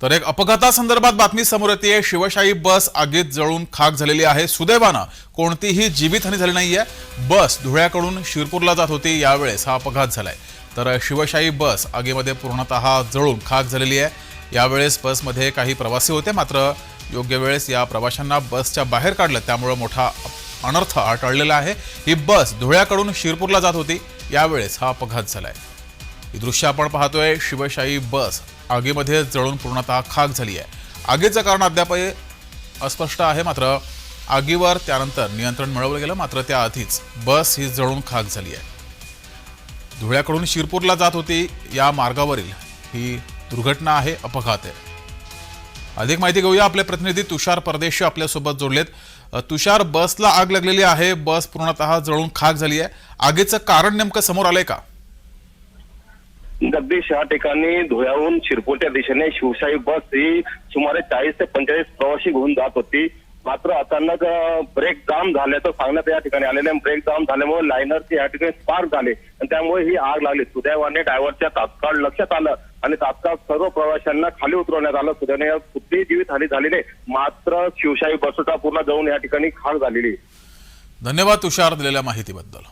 तर एक अपघातासंदर्भात बातमी समोर येते। शिवशाही बस आगीत जळून खाक झालेली आहे। सुदैवानं कोणतीही जीवितहानी झाली नाहीये। बस धुळ्याकडून शिरपूरला जात होती, यावेळेस हा अपघात झालाय। तर शिवशाही बस आगीमध्ये पूर्णतः जळून खाक झालेली आहे। यावेळेस बसमध्ये काही प्रवासी होते, मात्र योग्य वेळेस या प्रवाशांना बसच्या बाहेर काढलं, त्यामुळे मोठा अनर्थ टळलेला आहे। ही बस धुळ्याकडून शिरपूरला जात होती, यावेळेस हा अपघात झालाय। ही दृश्य आपण पाहतोय। शिवशाही बस आगीमध्ये जळून पूर्णतः खाक झाली आहे। आगीचं कारण अद्याप अस्पष्ट आहे, मात्र आगीवर त्यानंतर नियंत्रण मिळवलं गेलं, मात्र त्याआधीच बस ही जळून खाक झाली आहे। धुळ्याकडून शिरपूरला जात होती, या मार्गावरील ही दुर्घटना आहे, अपघात आहे। अधिक माहिती घेऊया, आपले प्रतिनिधी तुषार परदेशी आपल्यासोबत जोडलेत। तुषार, बसला आग लागलेली आहे, बस पूर्णतः जळून खाक झाली आहे। आगीचं कारण नेमकं समोर आलंय का? जगदीश, या ठिकाणी धुळ्याहून शिरपूरच्या दिशेने शिवशाही बस ही सुमारे 40 ते 45 प्रवासी घेऊन जात होती। मात्र अचानक ब्रेक जाम झाल्याचं सांगण्यात या ठिकाणी आलेले। ब्रेक जाम झाल्यामुळे लायनरचे या ठिकाणी स्पार्क झाले आणि त्यामुळे ही आग लागली। सुदैवाने ड्रायव्हरच्या तात्काळ लक्षात आलं आणि तात्काळ सर्व प्रवाशांना खाली उतरवण्यात आलं। सुदैवाने कुठलीही जीवितहानी झाली नाही, मात्र शिवशाही बसचा पूर्ण जळून या ठिकाणी खाक झालेली। धन्यवाद तुषार, दिलेल्या माहितीबद्दल।